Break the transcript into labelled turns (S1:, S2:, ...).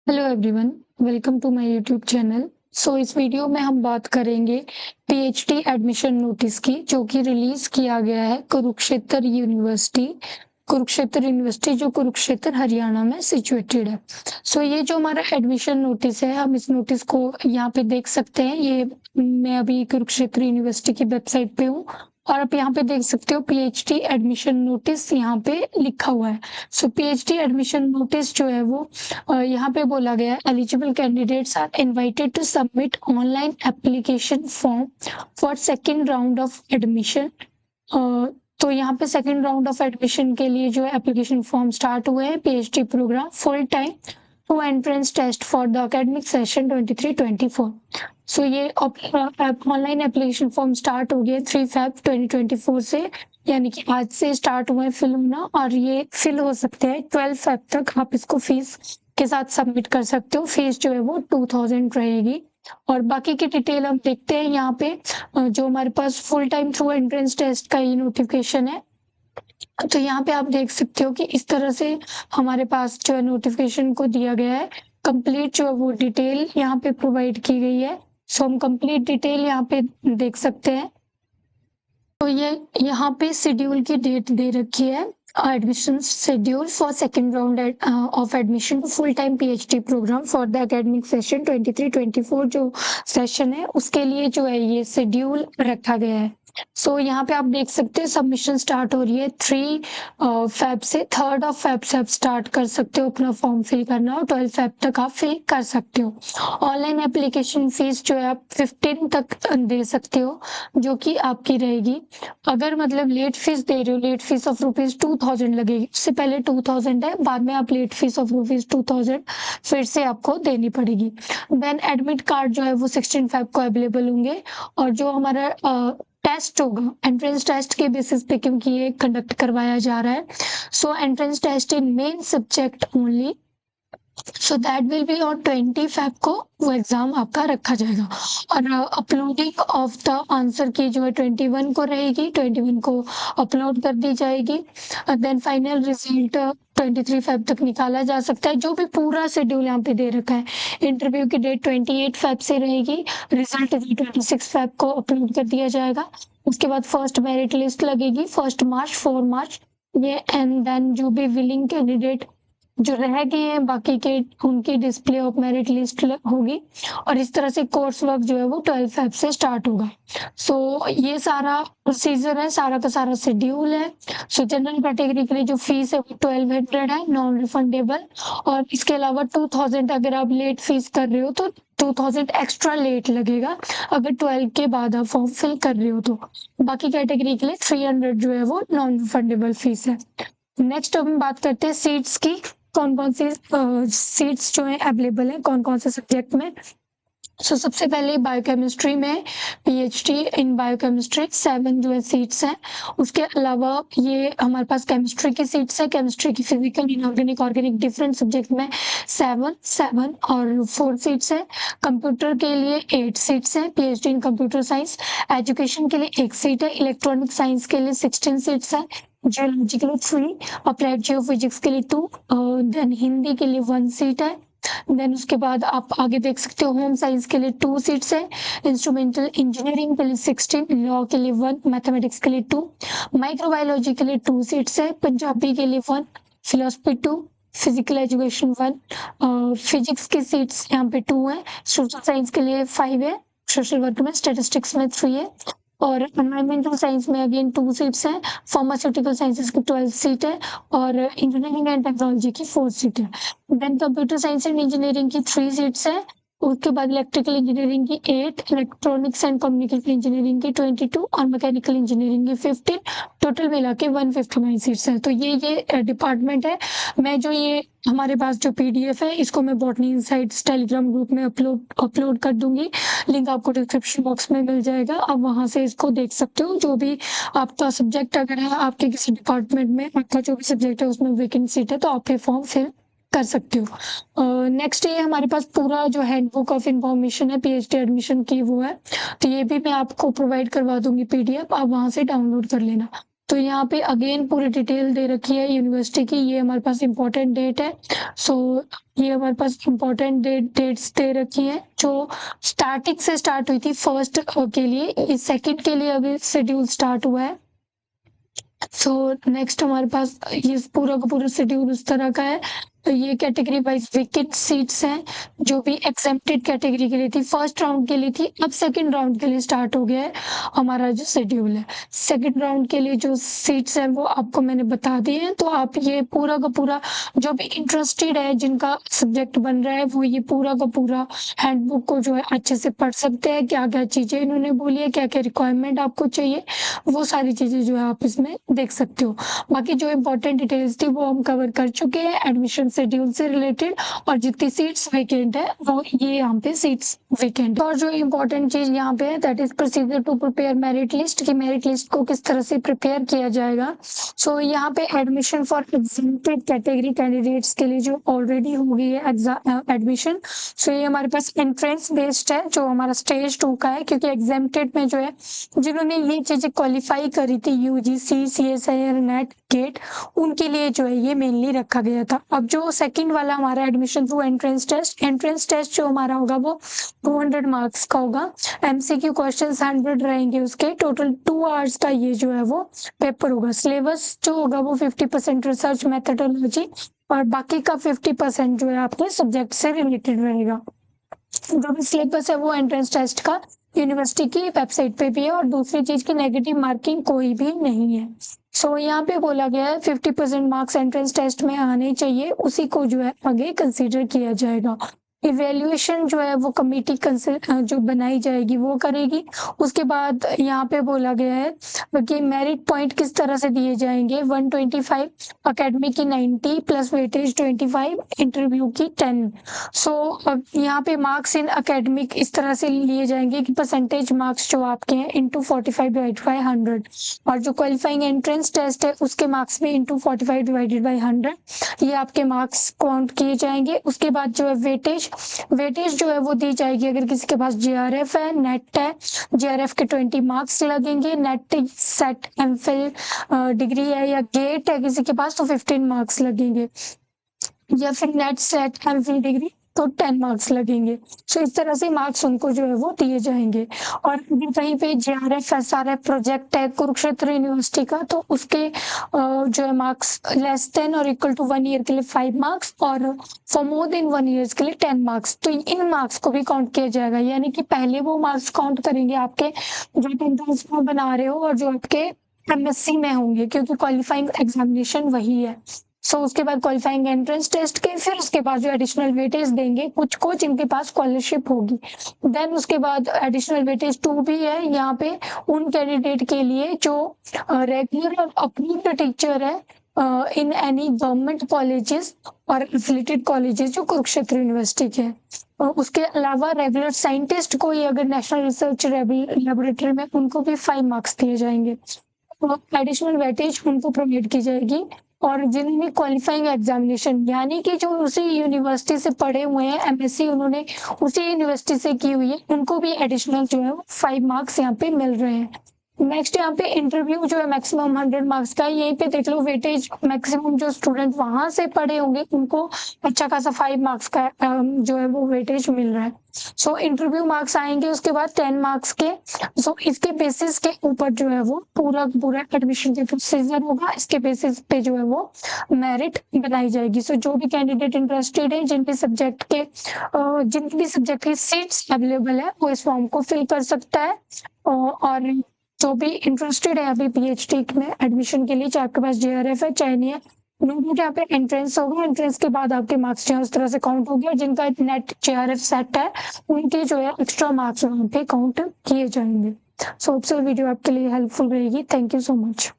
S1: Hello everyone, welcome to my YouTube channel. इस video में हम बात करेंगे पीएचडी एडमिशन नोटिस की, जो कि रिलीज किया गया है कुरुक्षेत्र यूनिवर्सिटी जो कुरुक्षेत्र हरियाणा में सिचुएटेड है। ये जो हमारा एडमिशन नोटिस है, हम इस नोटिस को यहाँ पे देख सकते हैं। ये मैं अभी कुरुक्षेत्र यूनिवर्सिटी की वेबसाइट पे हूँ और आप यहाँ पे देख सकते हो पीएचडी एडमिशन नोटिस यहाँ पे लिखा हुआ है। पीएचडी एडमिशन नोटिस जो है वो यहाँ पे बोला गया है, eligible candidates are invited to submit online application form for second round of admission. तो यहाँ पे सेकेंड राउंड ऑफ एडमिशन के लिए जो एप्लीकेशन फॉर्म स्टार्ट हुए हैं PhD program full time to entrance test for the academic session 23-24। ये online application form start हो गया 3 Feb 2024 से, यानी कि आज से स्टार्ट हुए फिल होना, और ये फिल हो सकते हैं 12 Feb तक। आप इसको फीस के साथ सबमिट कर सकते हो। फीस जो है वो 2000 रहेगी। और बाकी की डिटेल हम देखते हैं यहाँ पे। जो हमारे पास full time through entrance test का ये नोटिफिकेशन है। तो यहाँ पे आप देख सकते हो कि इस तरह से हमारे पास जो है नोटिफिकेशन को दिया गया है। कंप्लीट जो है वो डिटेल यहाँ पे प्रोवाइड की गई है। हम कंप्लीट डिटेल यहाँ पे देख सकते हैं। तो ये यहाँ पे शेड्यूल की डेट दे रखी है, admission schedule for second round of admission full time PhD program for the academic session 23-24 जो सेशन है उसके लिए जो है ये शेड्यूल रखा गया है। यहाँ पे आप देख सकते हैं सबमिशन स्टार्ट हो रही है 3 Feb से। 3rd of Feb से आप स्टार्ट कर सकते हो अपना फॉर्म फिल करना, और 12 Feb तक आप फिल कर सकते हो। ऑनलाइन एप्लीकेशन फीस जो है आप 15 तक दे सकते हो, जो कि आपकी रहेगी। अगर मतलब लेट फीस दे रहे हो, लेट फीस ऑफ ₹2000 लगेगी। उससे पहले 2000 है, बाद में आप लेट फीस ऑफ ₹2000 फिर से आपको देनी पड़ेगी। देन एडमिट कार्ड जो है वो 16 Feb को अवेलेबल होंगे। और जो हमारा टेस्ट होगा एंट्रेंस टेस्ट के बेसिस पे, क्योंकि ये कंडक्ट करवाया जा रहा है। Entrance test in main subject only, that will be on 20 Feb को वो एग्जाम आपका रखा जाएगा। और अपलोडिंग ऑफ द आंसर की जो है 21 को रहेगी, 21 को अपलोड कर दी जाएगी। देन फाइनल रिजल्ट 23 Feb तक निकाला जा सकता है। जो भी पूरा शेड्यूल यहाँ पे दे रखा है। इंटरव्यू की डेट 28 Feb से रहेगी। रिजल्ट 26 Feb को अपलोड कर दिया जाएगा। उसके बाद फर्स्ट मेरिट लिस्ट लगेगी 1 March 4 March ये। एंड देन जो भी विलिंग कैंडिडेट जो रह गए हैं बाकी के, उनकी डिस्प्ले ऑफ मेरिट लिस्ट होगी। और इस तरह से कोर्स वर्क जो है वो 12 Feb से स्टार्ट होगा। ये सारा प्रोसीजर है, सारा का सारा शेड्यूल है। जनरल कैटेगरी के लिए जो फीस है वो 1200 है, नॉन रिफंडेबल। और इसके अलावा 2000 अगर आप लेट फीस कर रहे हो तो 2000 एक्स्ट्रा लेट लगेगा, अगर 12 के बाद आप फॉर्म फिल कर रहे हो तो। बाकी कैटेगरी के लिए 300 जो है वो नॉन रिफंडेबल फीस है। नेक्स्ट हम बात करते हैं सीट्स की। कौन कौन सी सीट्स जो है अवेलेबल है कौन कौन से सब्जेक्ट में। सबसे पहले बायोकेमिस्ट्री में पीएचडी इन बायोकेमिस्ट्री 7 जो है सीट्स हैं। उसके अलावा ये हमारे पास केमिस्ट्री की सीट्स है, केमिस्ट्री की physical, inorganic, organic different subject में 7 और 4 सीट्स है। कंप्यूटर के लिए 8 सीट्स हैं, PhD in computer science. Education के लिए 1 सीट है। इलेक्ट्रॉनिक साइंस के लिए 16 सीट्स है। जियोलॉजी के लिए 3, अप्लाइड जियोफिजिक्स के लिए 2, देन हिंदी के लिए 1 सीट है। देन उसके बाद आप आगे देख सकते हो होम साइंस के लिए 2 सीट्स है। इंस्ट्रूमेंटल इंजीनियरिंग के लिए 16, लॉ के लिए 1, मैथमेटिक्स के लिए 2, माइक्रोबायोलॉजी के लिए 2 सीट्स है। पंजाबी के लिए 1, फिलोसफी 2, फिजिकल एजुकेशन 1, फिजिक्स की सीट्स यहाँ पे 2 है। सोशल साइंस के लिए 5 है, सोशल वर्क में, स्टेटिस्टिक्स में 3 है। और एनवायरमेंटल साइंस में अगेन 2 सीट्स हैं। फार्मास्यूटिकल साइंसेस की 12 सीट है, और इंजीनियरिंग एंड टेक्नोलॉजी की 4 सीट है। Then computer science and engineering की 3 सीट्स है। उसके बाद इलेक्ट्रिकल इंजीनियरिंग की 8, इलेक्ट्रॉनिक्स एंड कम्युनिकेशन इंजीनियरिंग की 22 और मैकेनिकल इंजीनियरिंग की 15। टोटल मिला के 159 सीट्स है। तो ये डिपार्टमेंट है। मैं जो ये हमारे पास जो पीडीएफ है इसको मैं बॉटनी इनसाइट्स टेलीग्राम ग्रुप में अपलोड कर दूंगी। लिंक आपको डिस्क्रिप्शन बॉक्स में मिल जाएगा, आप वहां से इसको देख सकते हो। जो भी आपका सब्जेक्ट अगर है, आपके किसी डिपार्टमेंट में आपका जो भी सब्जेक्ट है उसमें वैकेंट सीट है, तो आप ये फॉर्म फिल कर सकते हो। नेक्स्ट ये हमारे पास पूरा जो हैंडबुक ऑफ इंफॉर्मेशन है पीएचडी एडमिशन की वो है, तो ये भी मैं आपको प्रोवाइड करवा दूंगी पीडीएफ, आप वहां से डाउनलोड कर लेना। तो यहाँ पे अगेन पूरी डिटेल दे रखी है यूनिवर्सिटी की। ये हमारे पास इम्पोर्टेंट डेट है। सो ये हमारे पास इम्पोर्टेंट डेट्स दे रखी है जो स्टार्टिंग से स्टार्ट हुई थी फर्स्ट के लिए, इस सेकंड के लिए अभी शेड्यूल स्टार्ट हुआ है। सो नेक्स्ट हमारे पास ये पूरा का पूरा शेड्यूल उस तरह का है। तो ये कैटेगरी वाइज वेकेंट सीट्स हैं जो भी एग्जेम्प्टेड कैटेगरी के लिए थी, फर्स्ट राउंड के लिए थी, अब सेकंड राउंड के लिए स्टार्ट हो गया है हमारा जो शेड्यूल है। सेकंड राउंड के लिए जो सीट्स हैं वो आपको मैंने बता दी है। तो आप ये पूरा का पूरा जो भी इंटरेस्टेड है, जिनका सब्जेक्ट बन रहा है, वो ये पूरा का पूरा हैंडबुक को जो है अच्छे से पढ़ सकते हैं। क्या क्या चीजें इन्होंने बोली है, क्या क्या रिक्वायरमेंट आपको चाहिए, वो सारी चीजें जो है आप इसमें देख सकते हो। बाकी जो इम्पोर्टेंट डिटेल्स थी वो हम कवर कर चुके हैं एडमिशन शेड्यूल से रिलेटेड, और जितनी सीट्स वेकेंट है वो ये यहाँ पे सीट्स वेकेंट। और जो इम्पोर्टेंट चीज यहाँ पे है that is procedure to prepare merit list, की मेरिट लिस्ट को किस तरह से प्रिपेयर किया जाएगा। सो यहाँ पे admission for exempted category candidates के लिए जो ऑलरेडी हो गई है एडमिशन, सो ये हमारे पास एंट्रेंस बेस्ड है जो हमारा स्टेज 2 का है, क्योंकि एग्जेम्प्टेड में जो है जिन्होंने ये चीजें क्वालिफाई करी थी यूजीसी, सीएसआईआर, नेट, गेट, उनके लिए जो है ये मेनली रखा गया था। अब जो सेकंड वाला हमारा एडमिशन थ्रू एंट्रेंस टेस्ट जो हमारा होगा वो 200 मार्क्स का होगा। एमसीक्यू क्वेश्चंस 100 रहेंगे उसके, टोटल 2 आवर्स का ये जो है वो पेपर होगा। सिलेबस जो होगा वो 50% रिसर्च मेथोडोलॉजी और बाकी का 50% जो है आपके सब्जेक्ट से रिलेटेड रहेगा। जो भी सिलेबस है वो एंट्रेंस टेस्ट का यूनिवर्सिटी की वेबसाइट पे भी है, और दूसरी चीज की नेगेटिव मार्किंग कोई भी नहीं है। सो यहाँ पे बोला गया है 50% मार्क्स एंट्रेंस टेस्ट में आने चाहिए, उसी को जो है आगे कंसीडर किया जाएगा। इवेल्युएशन जो है वो कमेटी जो बनाई जाएगी वो करेगी। उसके बाद यहाँ पे बोला गया है कि मेरिट पॉइंट किस तरह से दिए जाएंगे, 125, अकेडमी की 90 प्लस वेटेज 25, इंटरव्यू की 10। सो अब यहाँ पे मार्क्स इन अकेडमिक इस तरह से लिए जाएंगे कि परसेंटेज मार्क्स जो आपके हैं इंटू 45 डिवाइड बाई 100, और जो क्वालिफाइंग एंट्रेंस टेस्ट है उसके मार्क्स भी इंटू 45 डिवाइडेड बाई 100, ये आपके मार्क्स काउंट किए जाएंगे। उसके बाद जो है वेटेज जो है वो दी जाएगी अगर किसी के पास जीआरएफ है, नेट है, जीआरएफ के 20 मार्क्स लगेंगे, नेट सेट एमफिल डिग्री है या गेट है किसी के पास तो 15 मार्क्स लगेंगे, या फिर नेट सेट एमफिल डिग्री तो 10 मार्क्स लगेंगे। सो इस तरह से मार्क्स उनको जो है वो दिए जाएंगे। और अगर कहीं पे जीआरएफ एसआरएफ प्रोजेक्ट है कुरुक्षेत्र यूनिवर्सिटी का, तो उसके जो है मार्क्स लेस देन और इक्वल टू 1 ईयर के लिए 5 मार्क्स, और फॉर मोर देन 1 ईयर के लिए 10 मार्क्स। तो इन मार्क्स को भी काउंट किया जाएगा, यानी कि पहले वो मार्क्स काउंट करेंगे आपके जो एंट्रेंस में बना रहे हो और जो आपके एमएससी में होंगे, क्योंकि क्वालिफाइंग एग्जामिनेशन वही है। सो उसके बाद क्वालिफाइंग एंट्रेंस टेस्ट के, फिर उसके बाद जो एडिशनल वेटेज देंगे कुछ को जिनके पास स्कॉलरशिप होगी। देन उसके बाद एडिशनल वेटेज 2 भी है यहाँ पे उन कैंडिडेट के लिए जो रेगुलर और अप्रूव्ड टीचर है इन एनी गवर्नमेंट कॉलेजेस और एफिलिएटेड कॉलेजेस जो कुरुक्षेत्र यूनिवर्सिटी के हैं। उसके अलावा रेगुलर साइंटिस्ट को अगर नेशनल रिसर्च लेबोरेटरी में, उनको भी 5 मार्क्स दिए जाएंगे। एडिशनल वेटेज उनको प्रोवाइड की जाएगी। और जिन्होंने क्वालिफाइंग एग्जामिनेशन यानी कि जो उसी यूनिवर्सिटी से पढ़े हुए हैं, एमएससी उन्होंने उसी यूनिवर्सिटी से की हुई है, उनको भी एडिशनल जो है 5 मार्क्स यहाँ पे मिल रहे हैं। नेक्स्ट यहाँ पे इंटरव्यू जो है मैक्सिमम 100 मार्क्स का, यहीं पे देख लो वेटेज मैक्सिमम जो स्टूडेंट वहां से पढ़े होंगे उनको अच्छा खासा 5 मार्क्स का जो है वो वेटेज मिल रहा है। सो इंटरव्यू मार्क्स आएंगे उसके बाद 10 मार्क्स के। सो इसके बेसिस के ऊपर जो है वो पूरा एडमिशन के प्रोसीजर होगा, इसके बेसिस पे जो है वो मेरिट बनाई जाएगी। सो जो भी कैंडिडेट इंटरेस्टेड है, जिनके सब्जेक्ट की सीट्स अवेलेबल है, वो इस फॉर्म को फिल कर सकता है। और जो भी इंटरेस्टेड है अभी पीएचडी में एडमिशन के लिए, चाहे आपके पास जीआरएफ है चाहे नहीं है, यहाँ पे एंट्रेंस होगा, एंट्रेंस के बाद आपके मार्क्स जो है उस तरह से काउंट होगी, और जिनका नेट जीआरएफ सेट है उनके जो है एक्स्ट्रा मार्क्स वहाँ पे काउंट किए जाएंगे। सो वीडियो आपके लिए हेल्पफुल रहेगी। Thank you so much.